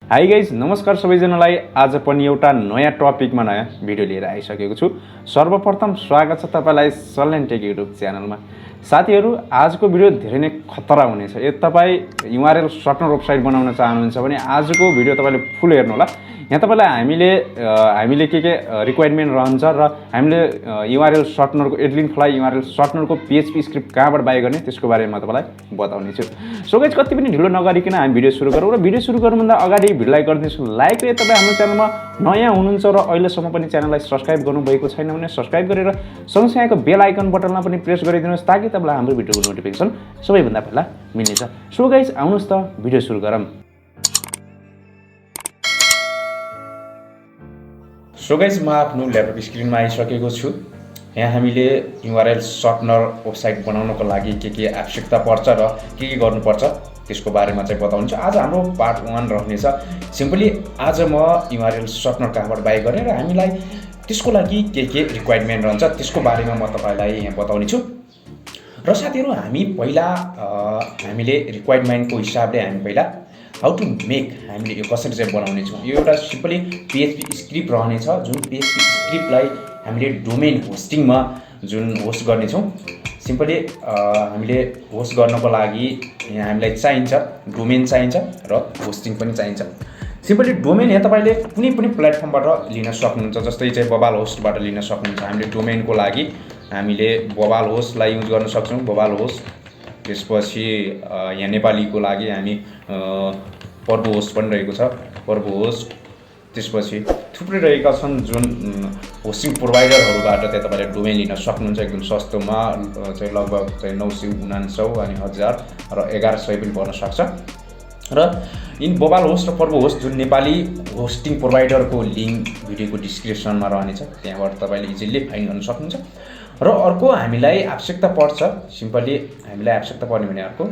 Hi guys नमस्कार सबैजनालाई। आज पनि एउटा नयाँ टपिकमा नयाँ भिडियो लिएर आइसकेको छु। सर्वप्रथम स्वागत छ तपाईलाई सल्यान्टेक युट्युब च्यानलमा। साथीहरू, आजको भिडियो धेरै नै खतरा हुनेछ। यदि तपाईँ युआरएल सर्टनर वेबसाइट बनाउन चाहनुहुन्छ भने आजको भिडियो तपाईले फुल हेर्नु होला। यहाँ तपाईलाई हामीले के रिक्वायरमेन्ट रहन्छ र हामीले युआरएल सर्टनरको एडलिnkfly युआरएल सर्टनरको पीएचपी स्क्रिप्ट कहाँबाट बाइ गर्ने त्यसको बारेमा तपाईलाई बताउने छु। सो गाइस, कति पनि ढिलो नगरिकन हामी भिडियो सुरु गरौँ र भिडियो सुरु गर्नुभन्दा अगाडि भिडियोलाई गरिदिनुहोस् लाइक र तपाईँ हाम्रो च्यानलमा नयाँ हुनुहुन्छ र अहिलेसम्म पनि च्यानललाई सब्स्क्राइब गर्नुभएको छैन भने सब्स्क्राइब गरेर सँगसँगैको बेल आइकन बटनमा पनि प्रेस गरिदिनुहोस् ताकि तपाईलाई हाम्रो भिडियोको नोटिफिकेसन सबैभन्दा पहिला मिल्नेछ। सो गाइस, आउनुहोस् त भिडियो सुरु गरौँ। सो गाइस, म आफ्नो ल्यापटप स्क्रिनमा आइसकेको छु। यहाँ हामीले युआरएल सर्टनर वेबसाइट बनाउनको लागि के आवश्यकता पर्छ र के गर्नुपर्छ त्यसको बारेमा चाहिँ बताउँछु। आज हाम्रो पार्ट 1 रहनेछ। सिम्पली आज म युआरएल सर्टनर कहाँबाट बाइ गर्ने र हामीलाई त्यसको लागि के रिक्वायरमेन्ट रहन्छ त्यसको बारेमा म तपाईलाई यहाँ बताउने छु। र साथीहरू, हामीले रिक्वायरमेन्टको हिसाबले हामी पहिला हाउ टु मेक हामीले यो कसरी चाहिँ बनाउने छौँ। यो एउटा सिम्पली पीएचपी स्क्रिप्ट रहनेछ, जुन पीएचपी स्क्रिप्टलाई हामीले डोमेन होस्टिङमा जुन होस्ट गर्नेछौँ। सिम्पली हामीले होस्ट गर्नको लागि यहाँ हामीलाई चाहिन्छ डोमेन चाहिन्छ र होस्टिङ पनि चाहिन्छ। सिम्पली डोमेन यहाँ तपाईँले कुनै पनि प्लेटफर्मबाट लिन सक्नुहुन्छ, जस्तै चाहिँ बबाल होस्टबाट लिन सक्नुहुन्छ। हामीले डोमेनको लागि हामीले बबाल होस्टलाई युज गर्न सक्छौँ, बबाल होस्ट। त्यसपछि यहाँ नेपालीको लागि हामी पर्बो होस्ट पनि रहेको छ, पर्बो होस्ट। त्यसपछि थुप्रै रहेका छन् जुन होस्टिङ प्रोभाइडरहरूबाट त्यहाँ तपाईँले डोमेन लिन सक्नुहुन्छ। एकदम सस्तोमा चाहिँ लगभग चाहिँ 999 अनि 1000 र 1100 पनि पर्न सक्छ। र इन बबाल होस्ट र पर्बो होस्ट जुन नेपाली होस्टिङ प्रोभाइडरको लिङ्क भिडियोको डिस्क्रिप्सनमा रहनेछ, त्यहाँबाट तपाईँले इजिली फाइन्ड गर्न सक्नुहुन्छ। र अर्को हामीलाई आवश्यकता पर्छ, सिम्पली हामीलाई आवश्यकता पर्ने भने अर्को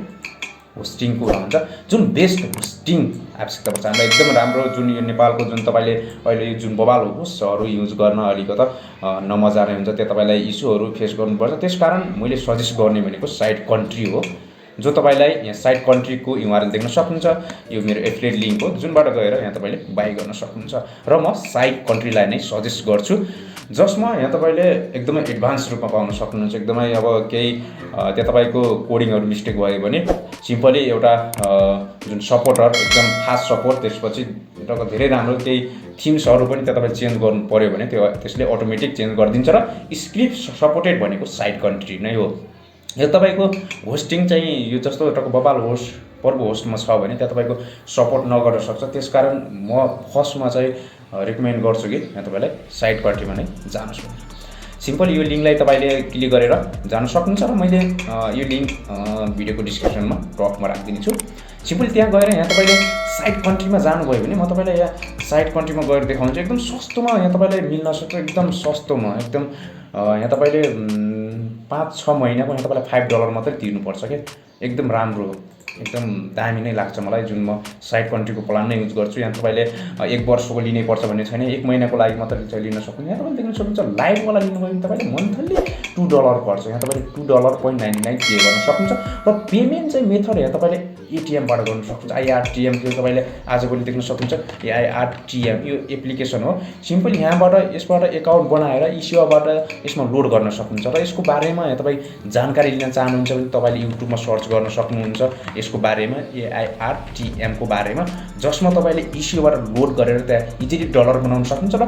होस्टिङको रहन्छ, जुन बेस्ट होस्टिङ आवश्यकता पर्छ हामीलाई। एकदम राम्रो जुन यो नेपालको जुन तपाईँले अहिले जुन बबाल होस्टहरू युज गर्न अलिकति नमजाने हुन्छ, त्यो तपाईँलाई इस्युहरू फेस गर्नुपर्छ। त्यसकारण मैले सजेस्ट गर्ने भनेको साइड कन्ट्री हो, जो तपाईँलाई यहाँ साइड कन्ट्रीको युआरएल देख्न सक्नुहुन्छ। यो मेरो एफिलिएट लिङ्क हो, जुनबाट गएर यहाँ तपाईँले बाइ गर्न सक्नुहुन्छ। र म साइड कन्ट्रीलाई नै सजेस्ट गर्छु, जसमा यहाँ तपाईँले एकदमै एडभान्स रूपमा पाउन सक्नुहुन्छ। एकदमै अब केही त्यहाँ तपाईँको कोडिङहरू मिस्टेक भयो भने सिम्पली एउटा जुन सपोर्टर एकदम फास्ट सपोर्ट, त्यसपछि धेरै राम्रो केही थिम्सहरू पनि त्यहाँ तपाईँ चेन्ज गर्नु पऱ्यो भने त्यसले अटोमेटिक चेन्ज गरिदिन्छ। र स्क्रिप्ट सपोर्टेड भनेको साइड कन्ट्री नै हो। यो तपाईँको होस्टिङ चाहिँ यो जस्तो एउटा बबाल होस्ट पर्बो होस्टमा छ भने त्यहाँ तपाईँको सपोर्ट नगर्न सक्छ। त्यसकारण म फर्स्टमा चाहिँ रिकमेन्ड गर्छु कि यहाँ तपाईँलाई साइड कन्ट्रीमा नै जानुहोस्। सिम्पल यो लिङ्कलाई तपाईँले क्लिक गरेर जान सक्नुहुन्छ र मैले यो लिङ्क भिडियोको डिस्क्रिप्सनमा टपमा राखिदिनेछु। सिम्पली त्यहाँ गएर यहाँ तपाईँले साइड कन्ट्रीमा जानुभयो भने म तपाईँलाई यहाँ साइड कन्ट्रीमा गएर देखाउँछु। एकदम सस्तोमा यहाँ तपाईँलाई मिल्न सक्छ, एकदम सस्तोमा। एकदम यहाँ तपाईँले 5-6 महिनाको यहाँ तपाईँलाई $5 मात्रै तिर्नुपर्छ क्या। एकदम राम्रो, एकदम दामी नै लाग्छ मलाई, जुन म साइड कन्ट्रीको प्लान नै युज गर्छु। यहाँ तपाईँले 1 वर्षको लिनै पर्छ भन्ने छैन, 1 महिनाको लागि मात्रै चाहिँ लिन सक्नुहुन्छ। यहाँ तपाईँले देख्न सक्नुहुन्छ लाइभवाला लिनुभयो भने तपाईँले मन्थली $2 पर्छ। यहाँ तपाईँले $2.99 पे गर्न सक्नुहुन्छ। र पेमेन्ट चाहिँ मेथड यहाँ तपाईँले एटिएमबाट गर्न सक्नुहुन्छ। आइआरटिएम त्यो तपाईँले आजभोलि देख्न सक्नुहुन्छ। यो आइआरटिएम यो एप्लिकेसन हो। सिम्पल यहाँबाट यसबाट एकाउन्ट बनाएर इस्युबाट यसमा लोड गर्न सक्नुहुन्छ। र यसको बारेमा यहाँ तपाईँ जानकारी लिन चाहनुहुन्छ भने तपाईँले युट्युबमा सर्च गर्न सक्नुहुन्छ यसको बारेमा, एआइआरटिएमको बारेमा, जसमा तपाईँले इस्युबाट लोड गरेर त्यहाँ इजिली डलर बनाउन सक्नुहुन्छ। र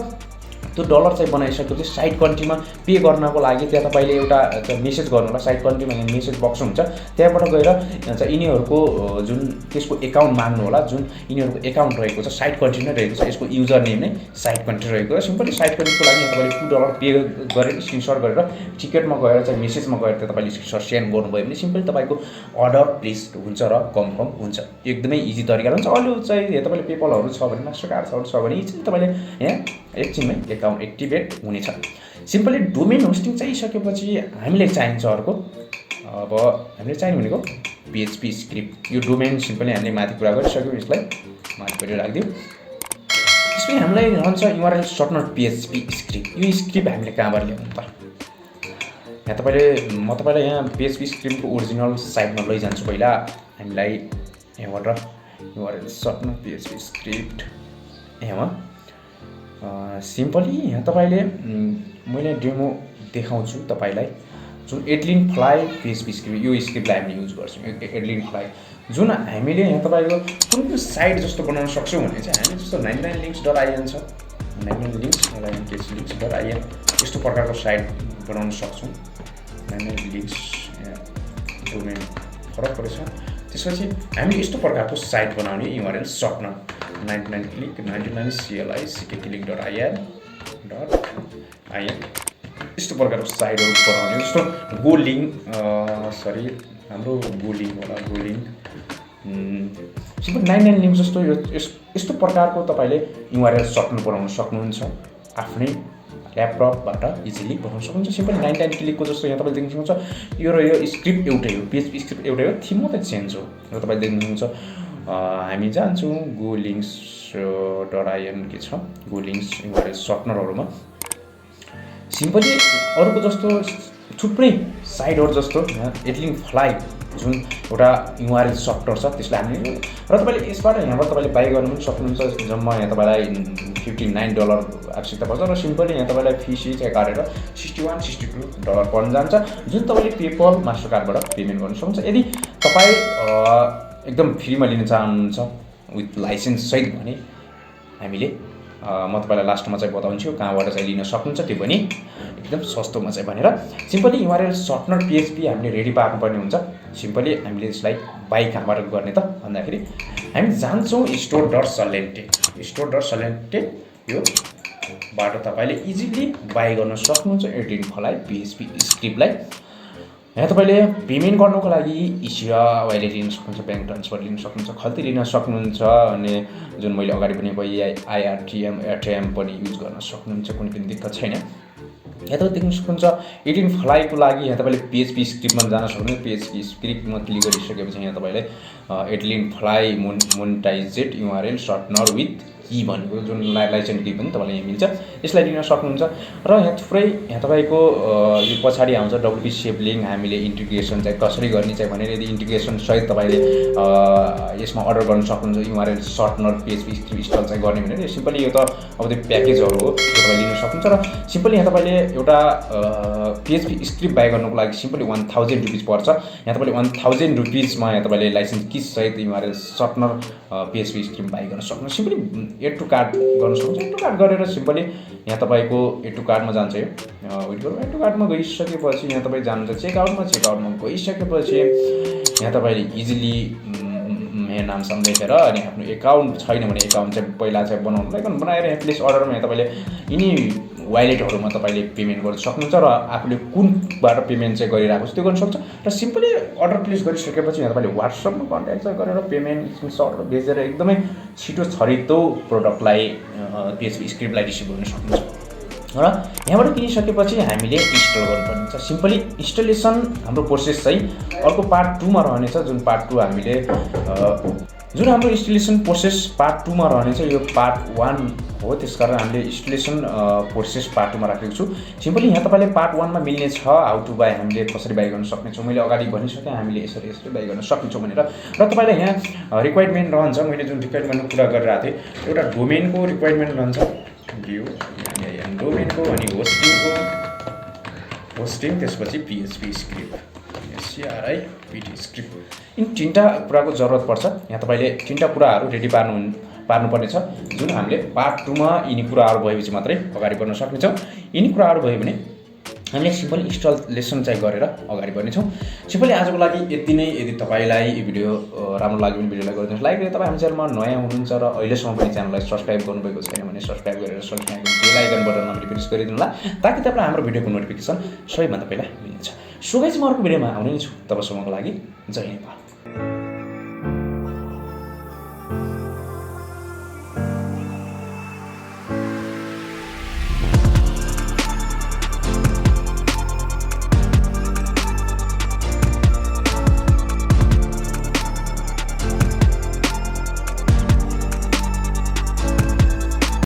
त्यो डलर चाहिँ बनाइसकेपछि साइड कन्ट्रीमा पे गर्नको लागि त्यहाँ तपाईँले एउटा मेसेज गर्नु होला। साइड कन्ट्रीमा यहाँ मेसेज बक्स हुन्छ, त्यहाँबाट गएर चाहिँ यिनीहरूको जुन त्यसको एकाउन्ट माग्नु होला, जुन यिनीहरूको एकाउन्ट रहेको छ साइड कन्ट्री नै रहेको छ, यसको युजर नेम नै साइड कन्ट्री रहेको छ। सिम्पली साइड कन्ट्रीको लागि तपाईँले $2 पे गरेर स्क्रिनसट गरेर टिकटमा गएर चाहिँ मेसेजमा गएर त्यहाँ तपाईँले स्क्रिनसट सेन्ड गर्नुभयो भने सिम्पली तपाईँको अर्डर प्लेस हुन्छ र कन्फर्म हुन्छ। एकदमै इजी तरिका हुन्छ। अरू चाहिँ तपाईँले पेपलहरू छ भने, मास्टर कार्डहरू छ भने चाहिँ तपाईँले यहाँ एकछिनमै एकाउन्ट एक्टिभेट हुनेछ। सिम्पली डोमेन होस्टिङ चाहिसकेपछि हामीलाई चाहिन्छ अर्को, अब हामीले चाहिने भनेको पीएचपी स्क्रिप्ट। यो डोमेन सिम्पली हामीले माथि कुरा गरिसक्यौँ, यसलाई माथिपट्टि राखिदिउँ। त्यसपछि हामीलाई रहन्छ युआरएल सर्टनर पीएचपी स्क्रिप्ट। यो स्क्रिप्ट हामीले कहाँबाट ल्याउनु त? म तपाईँलाई यहाँ पीएचपी स्क्रिप्टको ओरिजिनल साइटमा लैजान्छु। पहिला हामीलाई यहाँबाट URL सर्टनर PHP स्क्रिप्ट यहाँ सिम्पली यहाँ तपाईँले मैले डेमो देखाउँछु तपाईँलाई जुन Adlinkfly PHP स्क्रिप्ट यो स्क्रिप्टलाई हामीले युज गर्छौँ Adlinkfly जुन हामीले यहाँ तपाईँको कुनै साइट जस्तो बनाउन सक्छौँ भने चाहिँ हामी जस्तो 99links.in छ 99links.in यस्तो प्रकारको साइट बनाउन सक्छौँ 99links डोमेन फरक परेछ त्यसपछि हामी यस्तो प्रकारको साइट बनाउने URL सर्टनर 99click.in यस्तो प्रकारको साइटहरू बनाउने जस्तो गोलिङ हाम्रो गोलिङ होला गोलिङ सिम्पल 99 लिङ्क जस्तो यस्तो प्रकारको तपाईँले URL सर्टनर बनाउन सक्नुहुन्छ आफ्नै ल्यापटपबाट इजिली बनाउन सक्नुहुन्छ सिम्पल 99 क्लिकको जस्तो यहाँ तपाईँले देख्न सक्नुहुन्छ यो र यो स्क्रिप्ट एउटै हो PHP स्क्रिप्ट एउटै हो थीम मात्रै चेन्ज हो र तपाईँले देख्न सक्नुहुन्छ हामी जान्छौँ golinks.in के छ गोलिङ्स URL सर्टनरहरूमा सिम्पली अरूको जस्तो थुप्रै साइटहरू जस्तो यहाँ Adlinkfly जुन एउटा URL सर्टनर छ त्यसलाई हामीले र तपाईँले यसबाट यहाँबाट तपाईँले बाई गर्नु पनि सक्नुहुन्छ जम्मा यहाँ तपाईँलाई $59 आवश्यकता पर्छ र सिम्पली यहाँ तपाईँलाई फी चाहिँ काटेर $61-62 पर्न जान्छ जुन तपाईँले पेपल मास्टरकार्डबाट पेमेन्ट गर्न सक्नुहुन्छ यदि तपाईँ एकदम फ्रीमा लिन चाहनुहुन्छ विथ लाइसेन्स सहित भने हामीले म तपाईँलाई लास्टमा चाहिँ बताउँछु कहाँबाट चाहिँ लिन सक्नुहुन्छ त्यो पनि एकदम सस्तोमा चाहिँ भनेर सिम्पली URL सर्टनर PHP हामीले रेडी पार्नुपर्ने हुन्छ सिम्पली हामीले यसलाई बाई कहाँबाट गर्ने त भन्दाखेरि हामी जान्छौँ store.salyantech यो बाट तपाईँले इजिली बाई गर्न सक्नुहुन्छ Adlinkfly PHP स्क्रिप्टलाई यहाँ तपाईँले पेमेन्ट गर्नुको लागि इसिया वाइलेट लिन सक्नुहुन्छ ब्याङ्क ट्रान्सफर लिन सक्नुहुन्छ खल्ती लिन सक्नुहुन्छ अनि जुन मैले अगाडि पनि ATM पनि युज गर्न सक्नुहुन्छ कुनै पनि दिक्कत छैन यहाँ तपाईँ देख्न सक्नुहुन्छ Adlinkfly को लागि यहाँ तपाईँले PHP स्क्रिप्टमा जान सक्नुहुन्छ PHP स्क्रिप्टमा क्लिक गरिसकेपछि यहाँ तपाईँले Adlinkfly मोनेटाइजेड URL सर्टनर विथ की भनेको जुन लाइसेन्स की पनि तपाईँलाई यहाँ मिल्छ यसलाई लिन सक्नुहुन्छ र यहाँ थुप्रै यहाँ तपाईँको यो पछाडि आउँछ WP सेपलिङ हामीले इन्टिग्रेसन चाहिँ कसरी गर्ने चाहिँ भनेर यदि इन्टिग्रेसन सहित तपाईँले यसमा अर्डर गर्न सक्नुहुन्छ URL सर्टनर PHP स्क्रिप्ट इन्स्टल चाहिँ गर्ने भनेर सिम्पली यो त अब त्यो प्याकेजहरू हो त्यो तपाईँले लिन सक्नुहुन्छ र सिम्पली यहाँ तपाईँले एउटा PHP स्क्रिप्ट बाई गर्नुको लागि सिम्पली ₹1000 पर्छ यहाँ तपाईँले ₹1000 मा यहाँ तपाईँले लाइसेन्स की सहित URL सर्टनर PHP स्क्रिप्ट बाई गर्न सक्नुहुन्छ सिम्पली एड टु कार्ट गर्न सक्नुहुन्छ एड टु कार्ट गरेर सिम्पली यहाँ तपाईँको एड टु कार्टमा जान्छ यो वेट गरौँ एड टु कार्टमा गइसकेपछि यहाँ तपाईँ जानुहुन्छ चेकआउटमा गइसकेपछि यहाँ तपाईँले इजिली यहाँ नामसम्म लेखेर अनि आफ्नो एकाउन्ट छैन भने एकाउन्ट चाहिँ पहिला चाहिँ बनाउनुलाई बनाएर यहाँ प्लेस अर्डरमा यहाँ तपाईँले यिनी वाइलेटहरूमा तपाईँले पेमेन्ट गर्न सक्नुहुन्छ र आफूले कुनबाट पेमेन्ट चाहिँ गरिरहेको छ त्यो गर्न सक्छ र सिम्पली अर्डर प्लेस गरिसकेपछि यहाँ तपाईँले WhatsAppमा कन्ट्याक्ट चाहिँ गरेर पेमेन्ट स्क्रिनसटहरू भेजेर एकदमै छिटो छरितो प्रोडक्टलाई PHP स्क्रिप्टलाई रिसिभ गर्न सक्नुहुन्छ र यहाँबाट किनिसकेपछि हामीले इन्स्टल गर्नुपर्ने हुन्छ सिम्पली इन्स्टलेसन हाम्रो प्रोसेस चाहिँ अर्को पार्ट 2 मा रहनेछ जुन पार्ट 2 हामीले जुन हाम्रो इन्स्टलेसन प्रोसेस पार्ट 2 मा रहनेछ यो पार्ट 1 हो त्यसकारण हामीले इन्स्टलेसन प्रोसेस पार्ट 2 मा राखेको छु सिम्पली यहाँ तपाईले पार्ट 1 मा मिल्ने छ हाउ टु बाई हामीले कसरी बाई गर्न सक्नेछौँ मैले अगाडि भनिसकेँ हामीले यसरी बाई गर्न सक्नेछौँ भनेर र तपाईलाई यहाँ रिक्वायरमेन्ट रहन्छ मैले जुन रिक्वायरमेन्ट पुरा गरिरहेको थिएँ एउटा डोमेनको रिक्वायरमेन्ट रहन्छ डोमेनको अनि होस्टिङ त्यसपछि PHP स्क्रिप्ट CRIPT स्क्रिप्ट यिन तीनटा कुराको जरुरत पर्छ यहाँ तपाईले तीनटा कुराहरू रेडी पार्नुपर्ने छ जुन हामीले पार्ट 2 मा यिनी कुराहरू भएपछि मात्रै अगाडि बढ्न सक्नेछौँ यिनी कुराहरू भयो भने हामीले सिम्पल इन्स्टलेसन चाहिँ गरेर अगाडि बढ्नेछौँ सिम्पली आजको लागि यति नै यदि तपाईलाई यो भिडियो राम्रो लाग्यो भने भिडियोलाई गरिदिनुहोस् लाइक गरेर तपाईँ हाम्रो च्यानलमा नयाँ हुनुहुन्छ र अहिलेसम्म पनि च्यानललाई सब्स्क्राइब गर्नुभएको छैन भने सब्स्क्राइब गरेर सँगसँगै बेल आइकन बटनमा पनि प्रेस गरिदिनु होला ताकि तपाईलाई हाम्रो भिडियोको नोटिफिकेसन सबैभन्दा पहिला मिल्छ सो गाइस म अर्को भिडियोमा आउने छु तबसम्मको लागि जय नेपाल